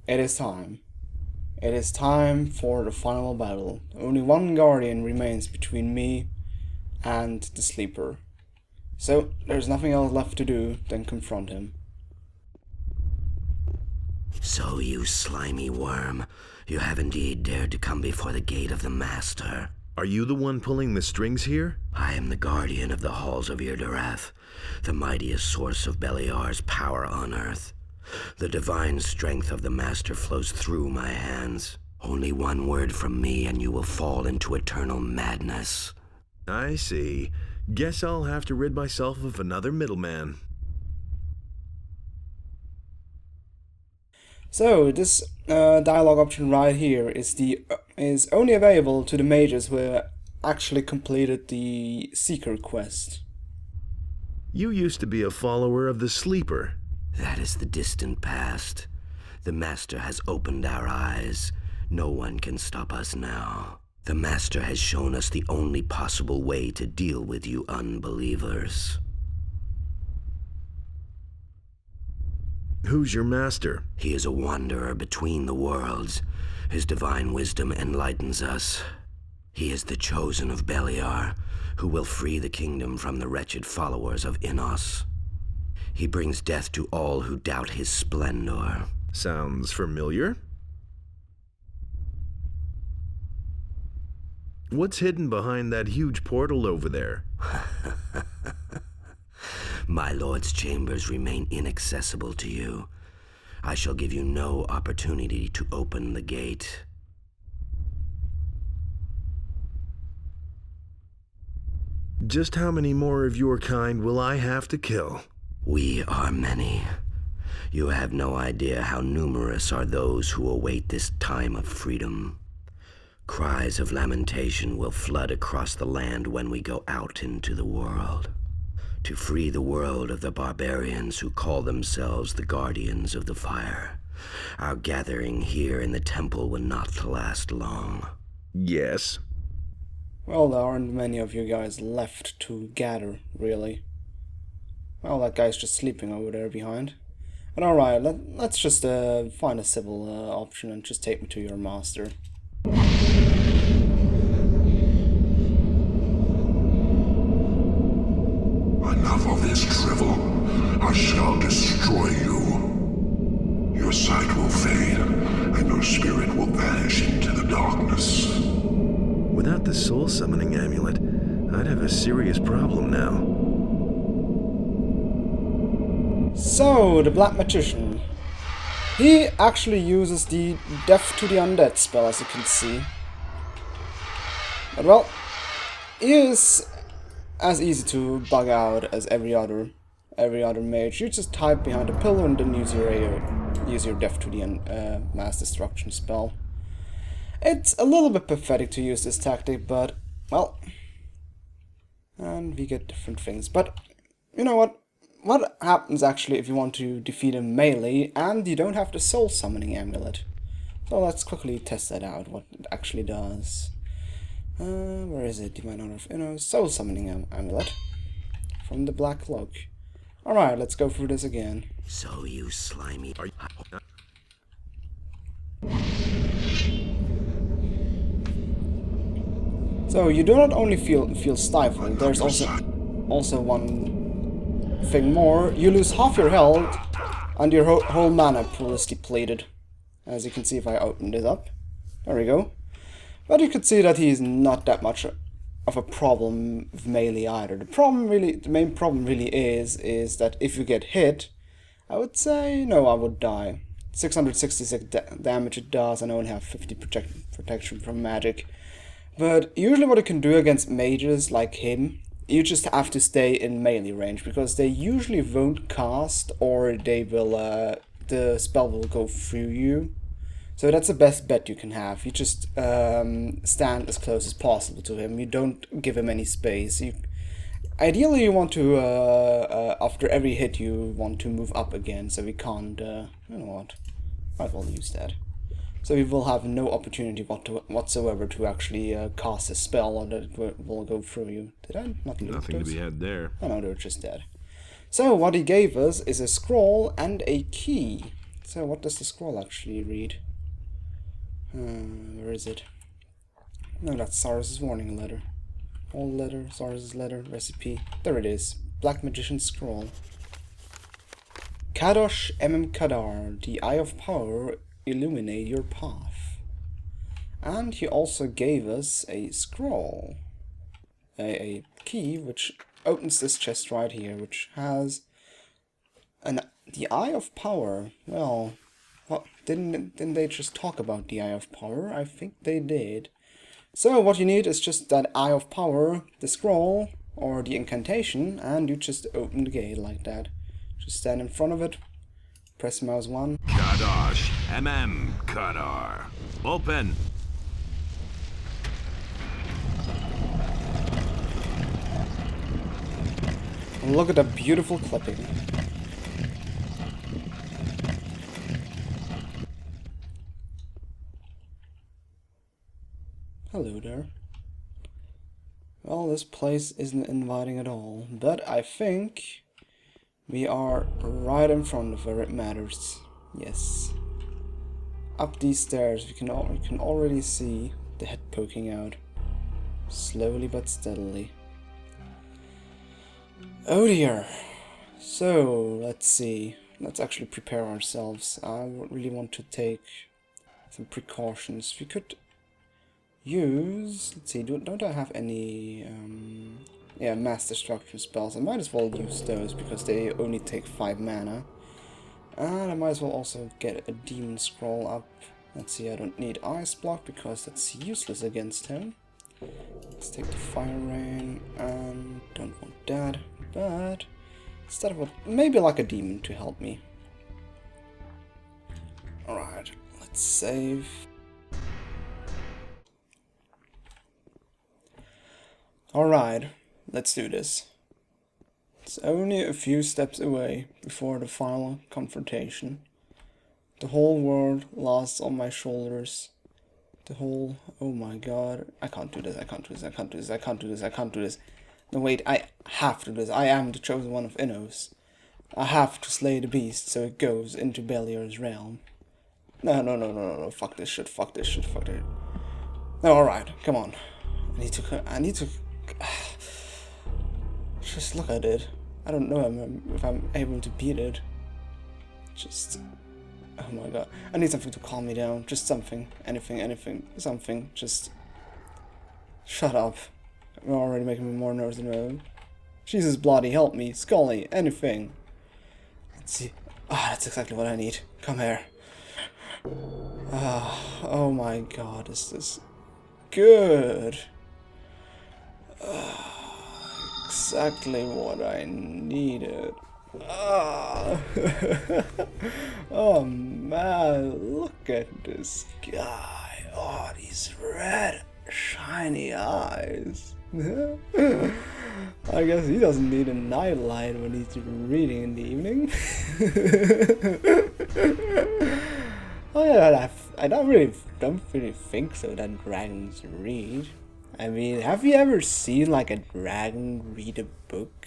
It is time. It is time for the final battle. Only one guardian remains between me and the sleeper. So there's nothing else left to do than confront him. So, you slimy worm, you have indeed dared to come before the gate of the Master. Are you the one pulling the strings here? I am the guardian of the halls of Xardas, the mightiest source of Beliar's power on earth. The divine strength of the Master flows through my hands. Only one word from me and you will fall into eternal madness. I see. Guess I'll have to rid myself of another middleman. So this dialogue option right here is only available to the mages who actually completed the Seeker quest. You used to be a follower of the Sleeper. That is the distant past. The Master has opened our eyes. No one can stop us now. The Master has shown us the only possible way to deal with you unbelievers. Who's your master? He is a wanderer between the worlds. His divine wisdom enlightens us. He is the chosen of Beliar, who will free the kingdom from the wretched followers of Innos. He brings death to all who doubt his splendor. Sounds familiar. What's hidden behind that huge portal over there? My lord's chambers remain inaccessible to you. I shall give you no opportunity to open the gate. Just how many more of your kind will I have to kill? We are many. You have no idea how numerous are those who await this time of freedom. Cries of lamentation will flood across the land when we go out into the world. To free the world of the barbarians who call themselves the Guardians of the Fire. Our gathering here in the temple will not last long. Yes. Well, there aren't many of you guys left to gather, really. Well, that guy's just sleeping over there behind. But alright, let's just find a civil option and just take me to your master. Enough of this drivel. I shall destroy you. Your sight will fade, and your spirit will vanish into the darkness. Without the soul summoning amulet, I'd have a serious problem now. So, the Black Magician. He actually uses the Death to the Undead spell, as you can see. But well, he is as easy to bug out as every other mage. You just hide behind a pillar and then use your Death to the Mass Destruction spell. It's a little bit pathetic to use this tactic, but well, and we get different things. But you know what? What happens actually if you want to defeat him melee and you don't have the soul summoning amulet? So let's quickly test that out, what it actually does. Where is it? Divine Honor, soul summoning amulet from the Black Cloak. Alright, let's go through this again. So, you slimy... So you do not only feel stifled, there's also one thing more. You lose half your health and your whole mana pool is depleted. As you can see if I open this up. There we go. But you could see that he's not that much of a problem with melee either. The main problem really is that if you get hit, I would say, no, I would die. 666 damage it does, and I only have 50 protection from magic. But usually what you can do against mages like him, you just have to stay in melee range, because they usually won't cast, or they will, the spell will go through you. So that's the best bet you can have. You just stand as close as possible to him. You don't give him any space. Ideally you want to, after every hit you want to move up again, so we can't, you know what, might as well use that. So he will have no opportunity whatsoever to actually cast a spell that will go through you. Did I not loot Nothing those? to be had there. Oh no, they're just dead. So what he gave us is a scroll and a key. So what does the scroll actually read? Where is it? No, that's Xardas' warning letter. Old letter, Xardas' letter, recipe. There it is. Black Magician's Scroll. Kadosh Kadar, the Eye of Power, illuminate your path. And he also gave us a scroll. A key which opens this chest right here, which has the Eye of Power. Well, didn't they just talk about the Eye of Power? I think they did. So what you need is just that Eye of Power, the scroll, or the incantation, and you just open the gate like that. Just stand in front of it, press mouse 1. Kadosh, Kadar. Open. And look at that beautiful clipping. Hello there. Well, this place isn't inviting at all, but I think we are right in front of where it matters. Yes. Up these stairs, we can already see the head poking out, slowly but steadily. Oh dear. So let's see. Let's actually prepare ourselves. I really want to take some precautions. We could use, let's see, don't I have any mass destruction spells? I might as well use those because they only take 5 mana. And I might as well also get a demon scroll up. Let's see, I don't need ice block because that's useless against him. Let's take the fire rain, and don't want that, but instead of maybe like a demon to help me. Alright, let's save. Alright, let's do this. It's only a few steps away before the final confrontation. The whole world lies on my shoulders. Oh my god, I can't do this, I can't do this, I can't do this, I can't do this, I can't do this. No wait, I have to do this, I am the chosen one of Innos. I have to slay the beast so it goes into Beliar's realm. No, fuck this shit, fuck this shit, fuck this shit. No, alright, come on. I need to just look at it. I don't know if I'm able to beat it. Just, oh my god. I need something to calm me down. Just something. Anything. Something. Just shut up. You're already making me more nervous than ever. Jesus bloody, help me. Scully, anything. Let's see. That's exactly what I need. Come here. Oh my god, is this good? Exactly what I needed. Oh man, look at this guy. Oh, these red, shiny eyes. I guess he doesn't need a nightlight when he's reading in the evening. Oh yeah, I don't really think so that dragons read. I mean, have you ever seen like a dragon read a book?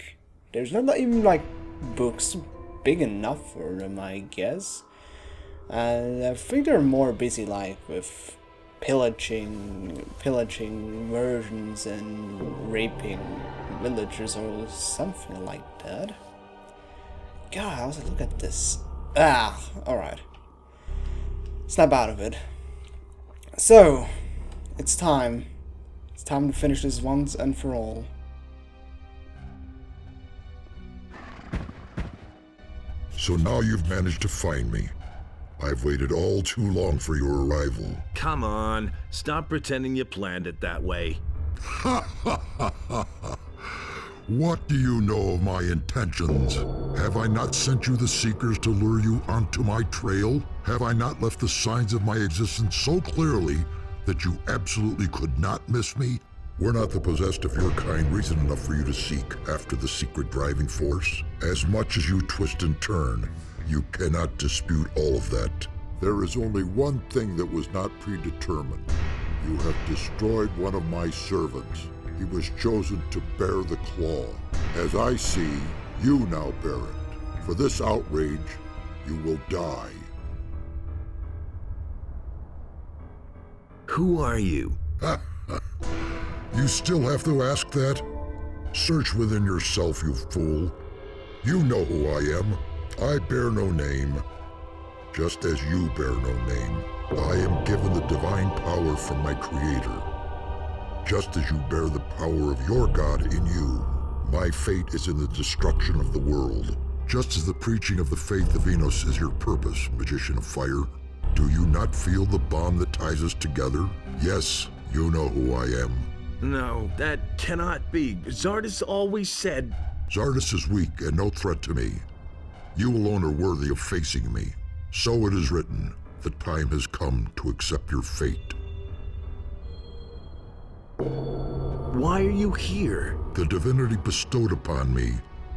There's not even like books big enough for them, I guess. And I think they're more busy like with pillaging versions and raping villagers or something like that. God, I was like, look at this. Alright. Snap out of it. So, it's time. It's time to finish this once and for all. So now you've managed to find me. I've waited all too long for your arrival. Come on, stop pretending you planned it that way. What do you know of my intentions? Have I not sent you the Seekers to lure you onto my trail? Have I not left the signs of my existence so clearly that you absolutely could not miss me? Were not the possessed of your kind reason enough for you to seek after the secret driving force? As much as you twist and turn, you cannot dispute all of that. There is only one thing that was not predetermined. You have destroyed one of my servants. He was chosen to bear the claw. As I see, you now bear it. For this outrage, you will die. Who are you? You still have to ask that? Search within yourself, you fool. You know who I am. I bear no name. Just as you bear no name, I am given the divine power from my Creator. Just as you bear the power of your God in you, my fate is in the destruction of the world. Just as the preaching of the faith of Enos is your purpose, Magician of Fire, do you not feel the bond that ties us together? Yes, you know who I am. No, that cannot be. Xardas always said... Xardas is weak and no threat to me. You alone are worthy of facing me. So it is written, the time has come to accept your fate. Why are you here? The divinity bestowed upon me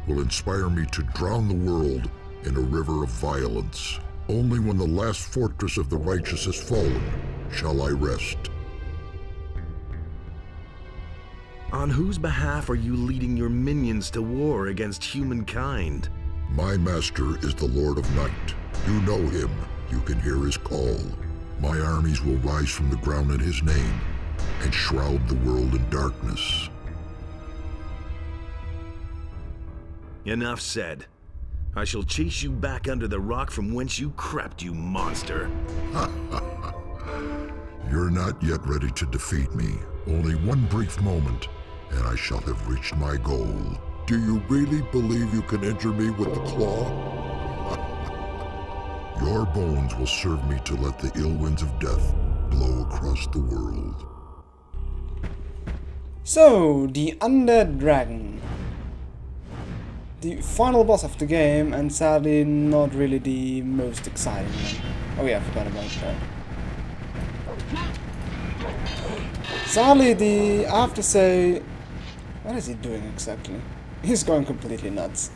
will inspire me to drown the world in a river of violence. Only when the last fortress of the righteous has fallen shall I rest. On whose behalf are you leading your minions to war against humankind? My master is the Lord of Night. You know him. You can hear his call. My armies will rise from the ground in his name and shroud the world in darkness. Enough said. I shall chase you back under the rock from whence you crept, you monster. You're not yet ready to defeat me. Only one brief moment, and I shall have reached my goal. Do you really believe you can injure me with the claw? Your bones will serve me to let the ill winds of death blow across the world. So, the undead dragon. The final boss of the game, and sadly not really the most exciting one. Oh yeah, I forgot about that. Sadly, I have to say... What is he doing exactly? He's going completely nuts.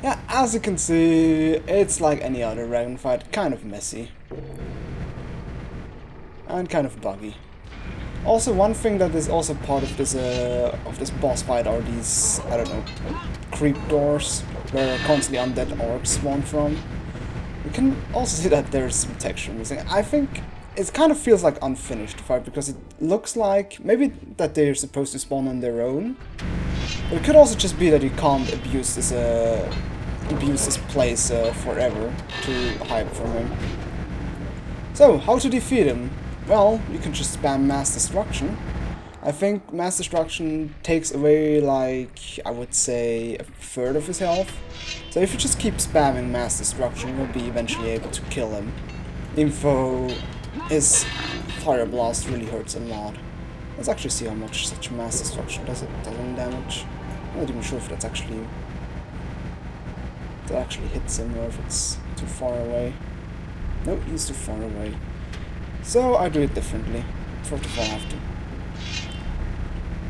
Yeah, as you can see, it's like any other dragon fight, kind of messy. And kind of buggy. Also, one thing that is also part of this boss fight are these, I don't know, creep doors, where constantly undead orcs spawn from. You can also see that there's some texture missing. I think it kind of feels like unfinished fight, because it looks like maybe that they're supposed to spawn on their own. But it could also just be that you can't abuse this place forever to hide from him. So, how to defeat him? Well, you can just spam Mass Destruction. I think Mass Destruction takes away, like, I would say, a third of his health. So if you just keep spamming Mass Destruction, you'll be eventually able to kill him. Even though his Fire Blast really hurts a lot. Let's actually see how much such Mass Destruction does any damage. I'm not even sure if that's actually... that actually hits him, or if it's too far away. No, he's too far away. So I do it differently. First of all, I have to.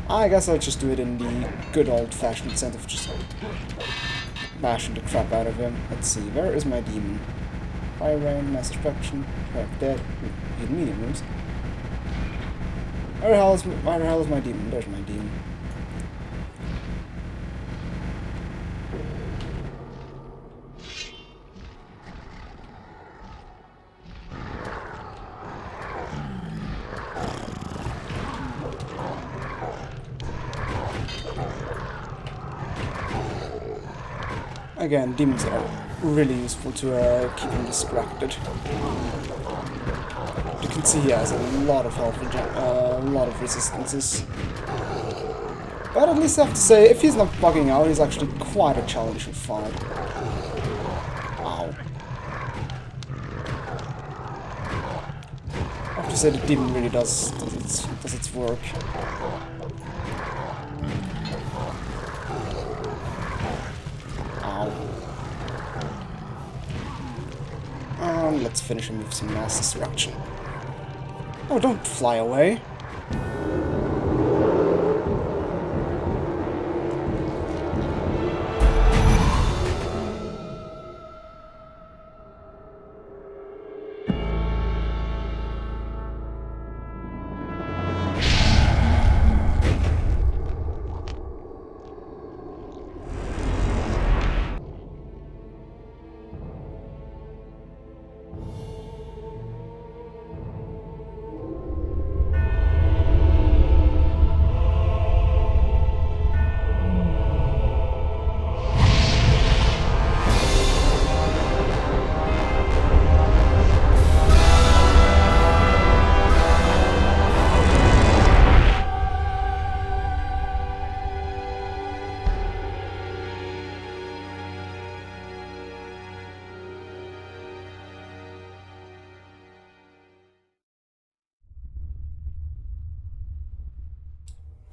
I guess I'll just do it in the good old-fashioned sense of just bashing the crap out of him. Let's see, where is my demon? Fire Rain, Mass Destruction, Crack Dead, hit medium moves. Where the hell is my demon? There's my demon. Again, demons are really useful to keep him distracted. You can see he has a lot of health, a lot of resistances. But at least I have to say, if he's not bugging out, he's actually quite a challenge to fight. Ow. I have to say, the demon really does its work. Let's finish him with some Mass Destruction. Oh, don't fly away.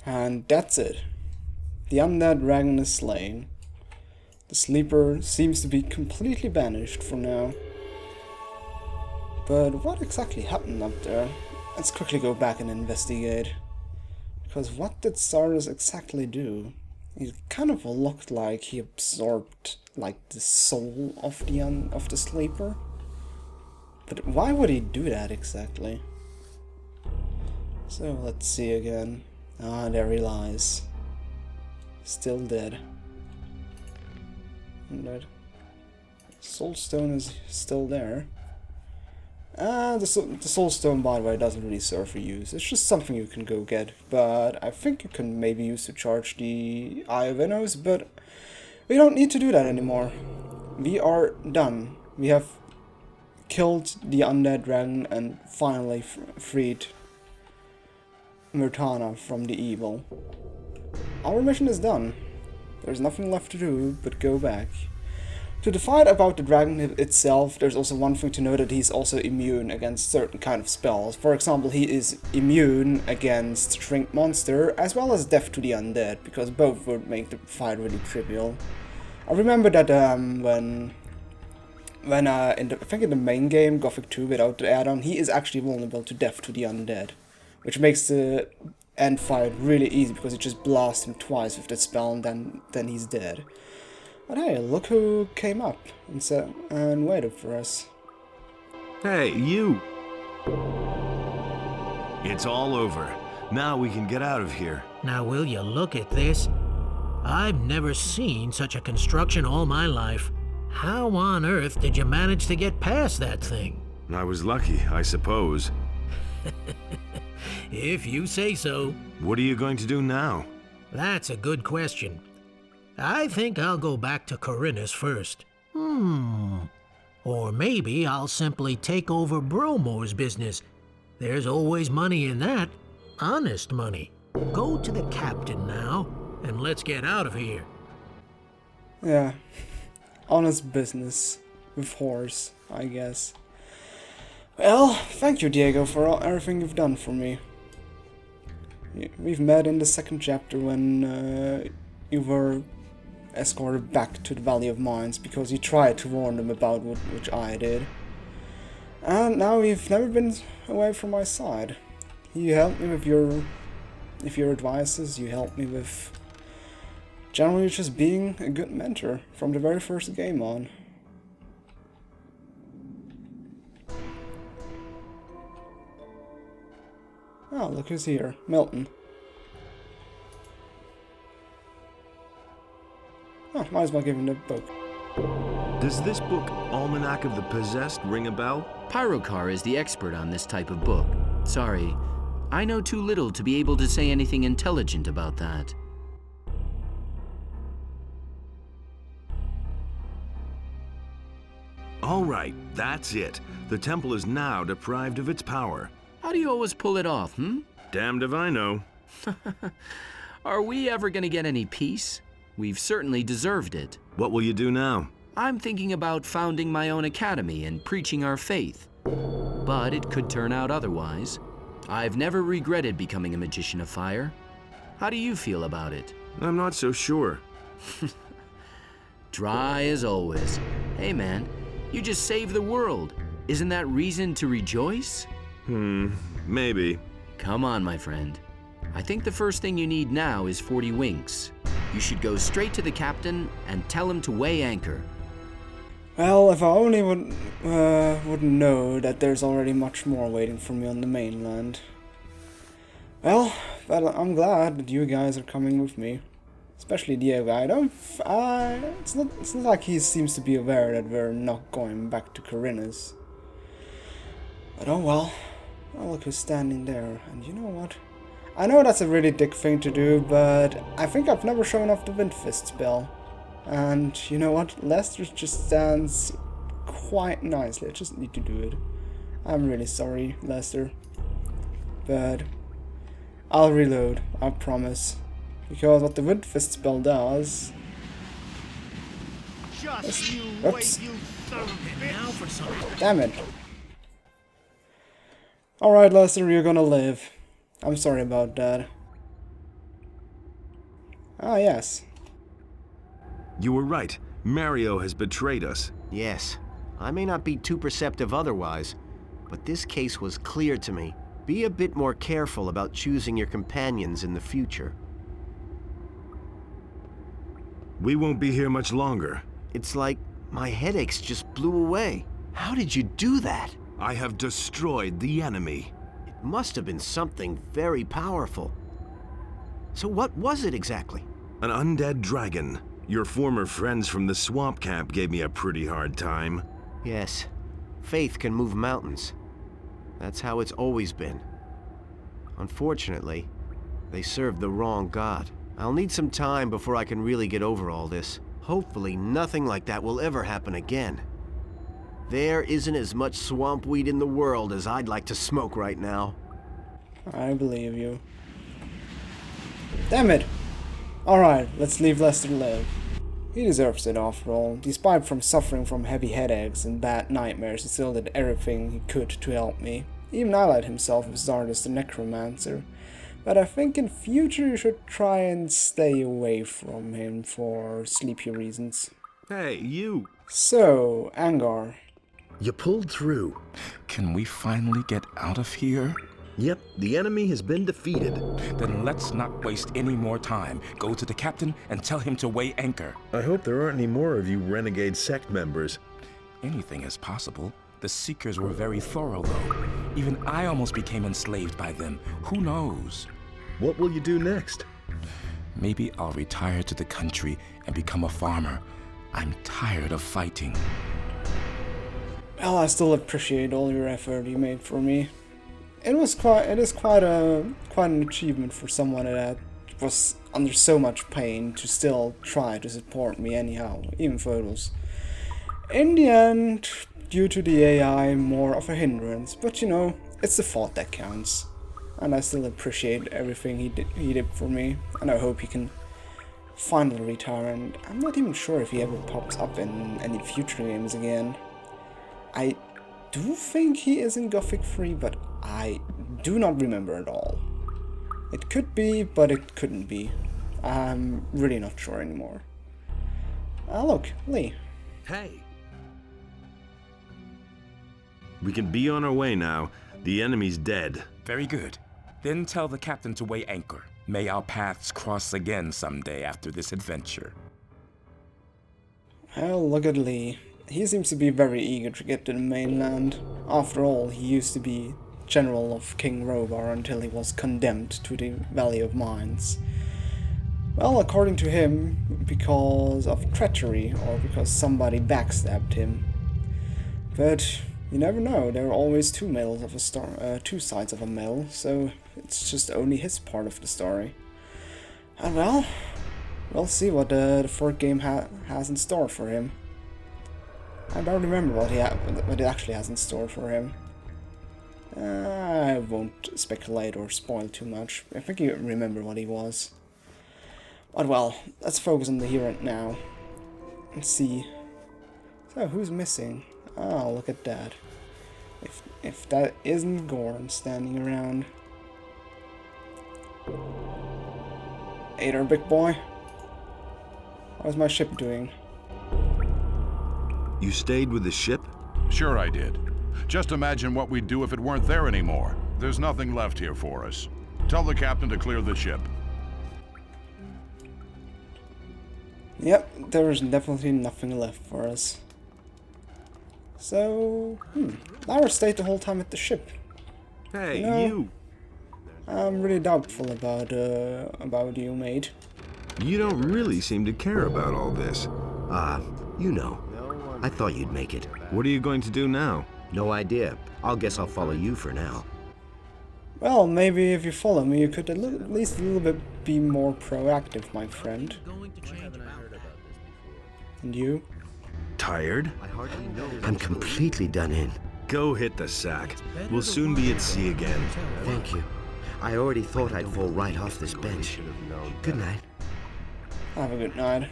And that's it. The undead dragon is slain. The sleeper seems to be completely banished for now. But what exactly happened up there? Let's quickly go back and investigate. Because what did Xardas exactly do? It kind of looked like he absorbed like the soul of the sleeper. But why would he do that exactly? So let's see again. Ah, there he lies. Still dead. And soul stone is still there. The soul stone, by the way, doesn't really serve for use. It's just something you can go get. But I think you can maybe use to charge the Eye of Innos, but we don't need to do that anymore. We are done. We have killed the undead dragon and finally freed Myrtana from the evil. Our mission is done. There's nothing left to do but go back. To the fight about the dragon itself, there's also one thing to note, that he's also immune against certain kind of spells. For example, he is immune against Shrink Monster, as well as Death to the Undead, because both would make the fight really trivial. I remember that when I think in the main game, Gothic 2 without the add-on, he is actually vulnerable to Death to the Undead, which makes the end fight really easy, because it just blasts him twice with that spell and then he's dead. But hey, look who came up and waited for us. Hey, you! It's all over. Now we can get out of here. Now will you look at this? I've never seen such a construction all my life. How on earth did you manage to get past that thing? I was lucky, I suppose. If you say so. What are you going to do now? That's a good question. I think I'll go back to Corinus first. Or maybe I'll simply take over Bromore's business. There's always money in that. Honest money. Go to the captain now, and let's get out of here. Yeah. Honest business. With horse, I guess. Well, thank you, Diego, for everything you've done for me. We've met in the second chapter when you were escorted back to the Valley of Mines because you tried to warn them about which I did. And now you've never been away from my side. You helped me with your advices, you helped me with generally just being a good mentor from the very first game on. Oh, look who's here. Milton. Oh, might as well give him the book. Does this book, Almanac of the Possessed, ring a bell? Pyrocar is the expert on this type of book. Sorry, I know too little to be able to say anything intelligent about that. All right, that's it. The temple is now deprived of its power. How do you always pull it off, Damned if I know. Are we ever gonna get any peace? We've certainly deserved it. What will you do now? I'm thinking about founding my own academy and preaching our faith. But it could turn out otherwise. I've never regretted becoming a magician of fire. How do you feel about it? I'm not so sure. Dry as always. Hey man, you just saved the world. Isn't that reason to rejoice? Maybe. Come on, my friend. I think the first thing you need now is 40 winks. You should go straight to the captain and tell him to weigh anchor. Well, if I only would know that there's already much more waiting for me on the mainland. Well, I'm glad that you guys are coming with me. Especially Diego. It's not like he seems to be aware that we're not going back to Corinus. But oh well. Oh, look who's standing there. And you know what? I know that's a really dick thing to do, but I think I've never shown off the Wind Fist spell. And you know what? Lester just stands quite nicely. I just need to do it. I'm really sorry, Lester. But I'll reload, I promise. Because what the Wind Fist spell does... Oops. Damn it. Alright, Lester, you're gonna live. I'm sorry about that. Ah, yes. You were right. Mario has betrayed us. Yes. I may not be too perceptive otherwise, but this case was clear to me. Be a bit more careful about choosing your companions in the future. We won't be here much longer. It's like my headaches just blew away. How did you do that? I have destroyed the enemy. It must have been something very powerful. So what was it exactly? An undead dragon. Your former friends from the swamp camp gave me a pretty hard time. Yes. Faith can move mountains. That's how it's always been. Unfortunately, they served the wrong god. I'll need some time before I can really get over all this. Hopefully nothing like that will ever happen again. There isn't as much swamp weed in the world as I'd like to smoke right now. I believe you. Damn it! Alright, let's leave Lester live. He deserves it after all. Despite suffering from heavy headaches and bad nightmares, he still did everything he could to help me. He even allied himself with Xardas the Necromancer. But I think in future you should try and stay away from him for sleepy reasons. Hey, you! So, Angar. You pulled through. Can we finally get out of here? Yep, the enemy has been defeated. Then let's not waste any more time. Go to the captain and tell him to weigh anchor. I hope there aren't any more of you renegade sect members. Anything is possible. The Seekers were very thorough, though. Even I almost became enslaved by them. Who knows? What will you do next? Maybe I'll retire to the country and become a farmer. I'm tired of fighting. Well, I still appreciate all your effort you made for me. It is quite an achievement for someone that was under so much pain to still try to support me anyhow, even though it was, in the end, due to the AI, more of a hindrance. But you know, it's the thought that counts, and I still appreciate everything he did for me, and I hope he can finally retire. And I'm not even sure if he ever pops up in any future games again. I do think he is in Gothic 3, but I do not remember at all. It could be, but it couldn't be. I'm really not sure anymore. Ah, look, Lee. Hey! We can be on our way now. The enemy's dead. Very good. Then tell the captain to weigh anchor. May our paths cross again someday after this adventure. Well, look at Lee. He seems to be very eager to get to the mainland. After all, he used to be general of King Robar until he was condemned to the Valley of Mines. Well, according to him, because of treachery or because somebody backstabbed him. But you never know, there are always two sides of a medal, so it's just only his part of the story. And well, we'll see what the fourth game has in store for him. I don't remember what it actually has in store for him. I won't speculate or spoil too much. I think you remember what he was. But well, let's focus on the here and now. Let's see. So, who's missing? Oh, look at that. If that isn't Gorn standing around. Hey there, big boy. How's my ship doing? You stayed with the ship? Sure I did. Just imagine what we'd do if it weren't there anymore. There's nothing left here for us. Tell the captain to clear the ship. Yep, there's definitely nothing left for us. So, Lara stayed the whole time at the ship. Hey, You know, you! I'm really doubtful about you, mate. You don't really seem to care about all this. You know. I thought you'd make it. What are you going to do now? No idea. I'll guess I'll follow you for now. Well, maybe if you follow me, you could at least a little bit be more proactive, my friend. And you? Tired? I'm completely done in. Go hit the sack. We'll soon be at sea again. Thank you. I already thought I'd fall right off this bench. Good night. Have a good night.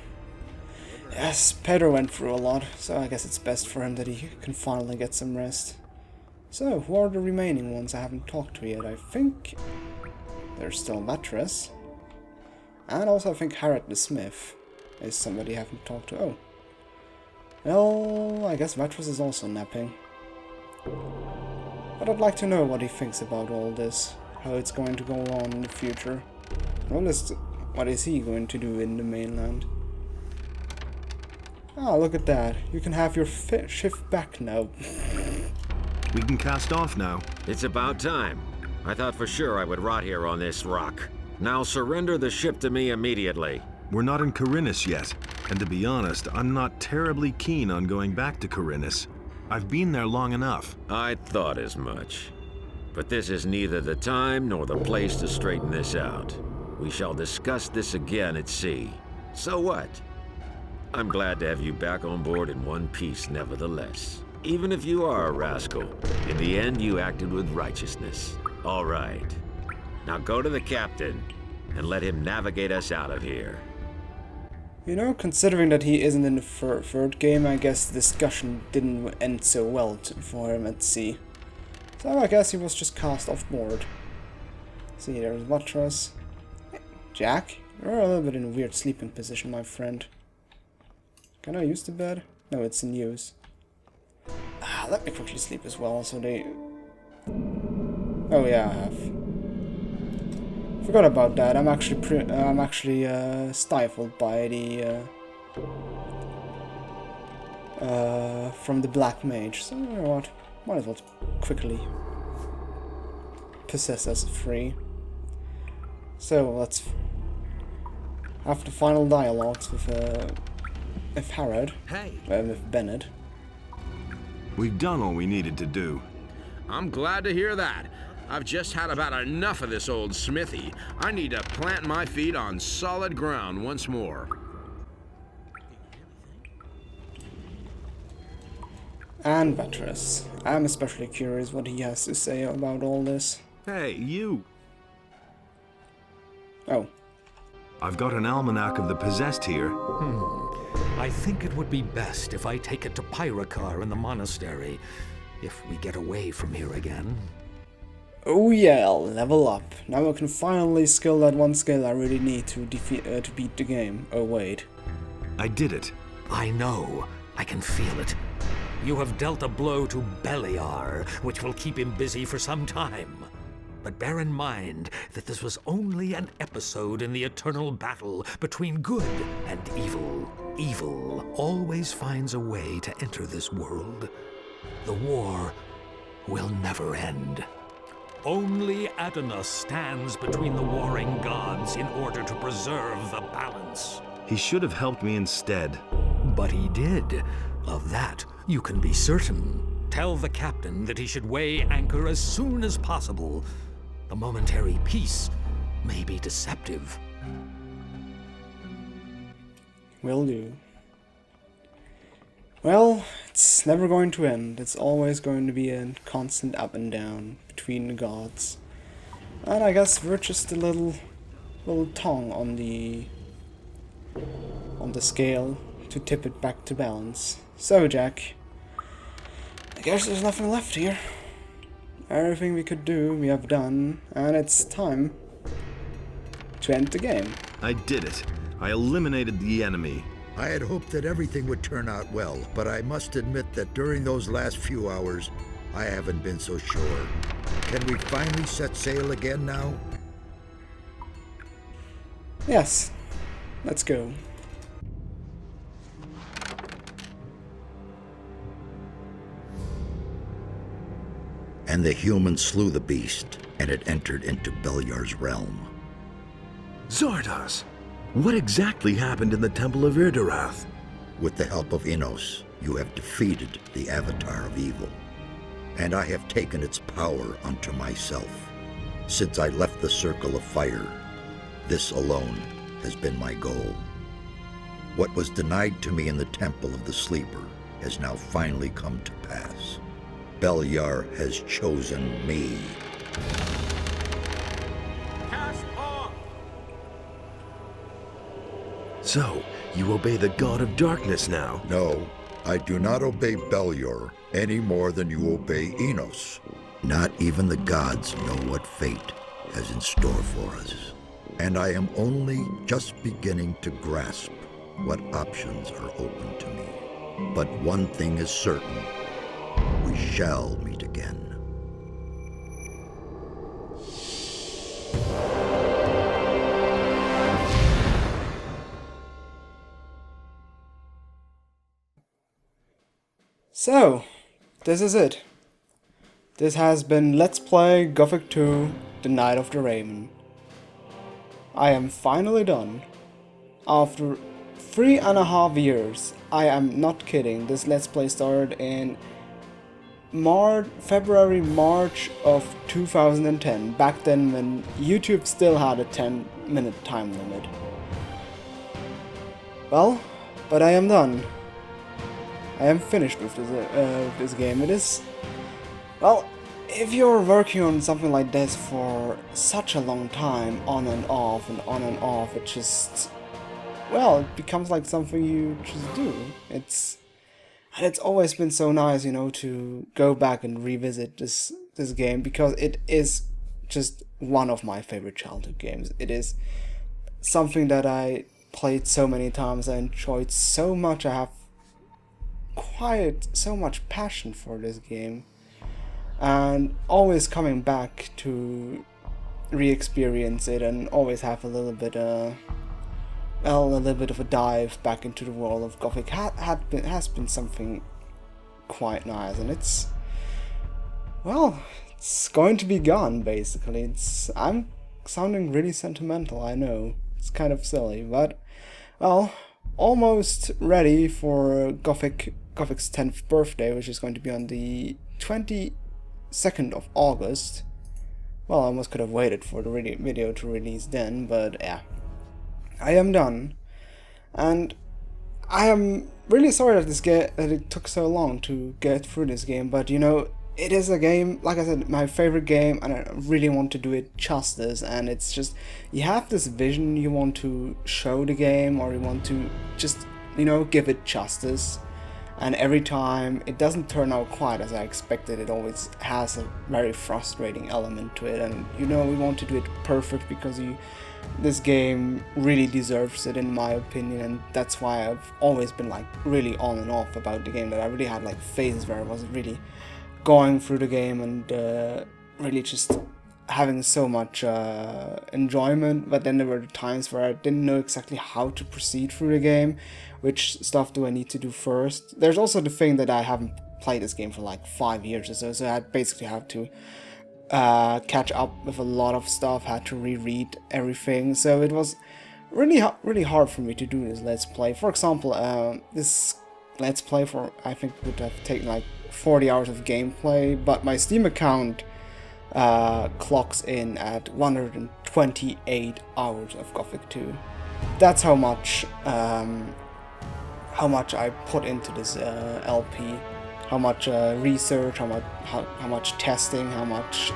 Yes, Pedro went through a lot, so I guess it's best for him that he can finally get some rest. So, who are the remaining ones I haven't talked to yet? I think there's still Mattress. And also I think Harrod the Smith is somebody I haven't talked to. Oh. Well, I guess Vatras is also napping. But I'd like to know what he thinks about all this. How it's going to go on in the future. What is he going to do in the mainland? Ah, look at that. You can have your shift back now. We can cast off now. It's about time. I thought for sure I would rot here on this rock. Now surrender the ship to me immediately. We're not in Corinus yet, and to be honest, I'm not terribly keen on going back to Corinus. I've been there long enough. I thought as much. But this is neither the time nor the place to straighten this out. We shall discuss this again at sea. So what? I'm glad to have you back on board in one piece nevertheless. Even if you are a rascal, in the end you acted with righteousness. All right. Now go to the captain and let him navigate us out of here. You know, considering that he isn't in the third game, I guess the discussion didn't end so well for him at sea. So I guess he was just cast off board. See, there's Vatras. Jack, you're a little bit in a weird sleeping position, my friend. Can I use the bed? No, it's in use. Let me quickly sleep as well, so they... Oh yeah, I have. Forgot about that. I'm actually stifled by the from the black mage. So you know what? Might as well quickly possess us free. So let's have the final dialogues with Harrod. Hey. With Bennett. We've done all we needed to do. I'm glad to hear that. I've just had about enough of this old smithy. I need to plant my feet on solid ground once more. And Vatras. I'm especially curious what he has to say about all this. Hey, you! Oh. I've got an almanac of the possessed here. I think it would be best if I take it to Pyrakar in the monastery, if we get away from here again. Oh yeah, level up. Now I can finally skill that one skill I really need to beat the game. Oh wait. I did it. I know. I can feel it. You have dealt a blow to Beliar, which will keep him busy for some time. But bear in mind that this was only an episode in the eternal battle between good and evil. Evil always finds a way to enter this world. The war will never end. Only Adonis stands between the warring gods in order to preserve the balance. He should have helped me instead. But he did. Of that, you can be certain. Tell the captain that he should weigh anchor as soon as possible. The momentary peace may be deceptive. Will do. Well, it's never going to end. It's always going to be a constant up and down between the gods. And I guess we're just a little tongue on the scale to tip it back to balance. So, Jack, I guess there's nothing left here. Everything we could do, we have done, and it's time to end the game. I did it. I eliminated the enemy. I had hoped that everything would turn out well, but I must admit that during those last few hours, I haven't been so sure. Can we finally set sail again now? Yes. Let's go. And the humans slew the beast, and it entered into Beliar's realm. Xardas! What exactly happened in the Temple of Irdarath? With the help of Innos, you have defeated the Avatar of Evil. And I have taken its power unto myself. Since I left the Circle of Fire, this alone has been my goal. What was denied to me in the Temple of the Sleeper has now finally come to pass. Beliar has chosen me. Cast off! So, you obey the God of Darkness now? No, I do not obey Beliar any more than you obey Innos. Not even the gods know what fate has in store for us. and I am only just beginning to grasp what options are open to me. But one thing is certain, we shall meet again. So, this is it. This has been Let's Play Gothic 2, The Night of the Raven. I am finally done. After 3.5 years, I am not kidding, this Let's Play started in February, March of 2010, back then when YouTube still had a 10-minute time limit. Well, but I am done. I am finished with this game. It is... Well, if you're working on something like this for such a long time, on and off, it just... Well, it becomes like something you just do. And it's always been so nice, you know, to go back and revisit this game, because it is just one of my favorite childhood games. It is something that I played so many times, I enjoyed so much, I have quite so much passion for this game, and always coming back to re-experience it and always have a little bit of a dive back into the world of Gothic has been something quite nice, and it's going to be gone basically. I'm sounding really sentimental, I know, it's kind of silly, but well, almost ready for Gothic's 10th birthday, which is going to be on the 22nd of August. Well, I almost could have waited for the video to release then, but yeah. I am done. And I am really sorry that it took so long to get through this game, but you know, it is a game, like I said, my favorite game, and I really want to do it justice, and it's just, you have this vision, you want to show the game, or you want to just, you know, give it justice, and every time it doesn't turn out quite as I expected. It always has a very frustrating element to it, and you know, we want to do it perfect because this game really deserves it in my opinion, and that's why I've always been like really on and off about the game, that I really had like phases where I was really going through the game and really just having so much enjoyment, but then there were times where I didn't know exactly how to proceed through the game, which stuff do I need to do first. There's also the thing that I haven't played this game for like 5 years or so I basically had to catch up with a lot of stuff, had to reread everything, so it was really hard for me to do this Let's Play. For example, this Let's Play I think would have taken like 40 hours of gameplay, but my Steam account clocks in at 128 hours of Gothic 2. That's how much I put into this LP, how much research, how much testing, how much,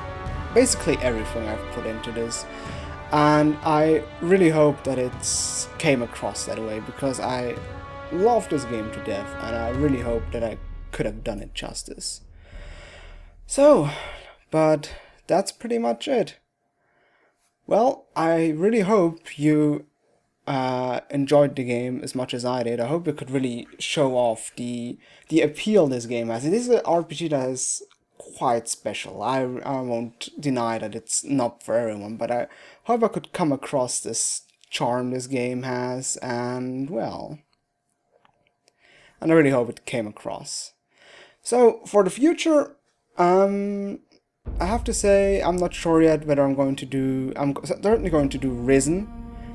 basically everything I've put into this, and I really hope that it came across that way, because I love this game to death, and I really hope that I could have done it justice. So, but that's pretty much it. Well, I really hope you enjoyed the game as much as I did. I hope it could really show off the appeal this game has. It is an RPG that is quite special. I won't deny that it's not for everyone, but I hope I could come across this charm this game has, and well, and I really hope it came across. So, for the future, I have to say I'm not sure yet whether I'm certainly going to do Risen,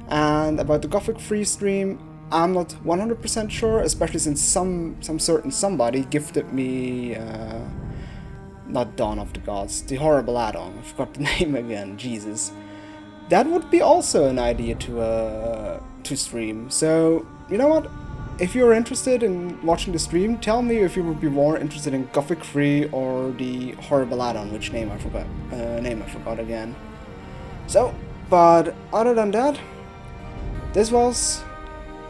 and about the Gothic 3 stream, I'm not 100% sure, especially since some certain somebody gifted me, not Dawn of the Gods, the horrible add-on, I forgot the name again, Jesus. That would be also an idea to stream, so, you know what? If you're interested in watching the stream, tell me if you would be more interested in Gothic 3 or the horrible add-on, which name I forgot again. So, but other than that, this was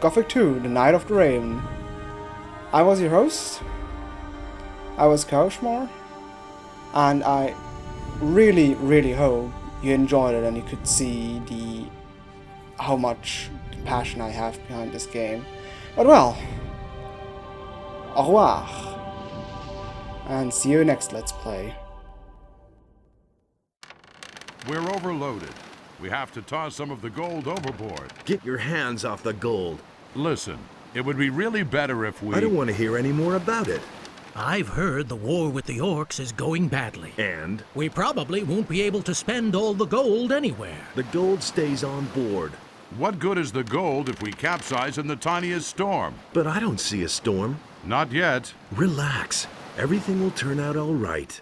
Gothic 2, The Night of the Raven. I was your host, I was Kaushmar, and I really hope you enjoyed it and you could see how much passion I have behind this game. But well, au revoir, and see you next Let's Play. We're overloaded. We have to toss some of the gold overboard. Get your hands off the gold. Listen, it would be really better if we... I don't want to hear any more about it. I've heard the war with the orcs is going badly. And? We probably won't be able to spend all the gold anywhere. The gold stays on board. What good is the gold if we capsize in the tiniest storm? But I don't see a storm. Not yet. Relax. Everything will turn out all right.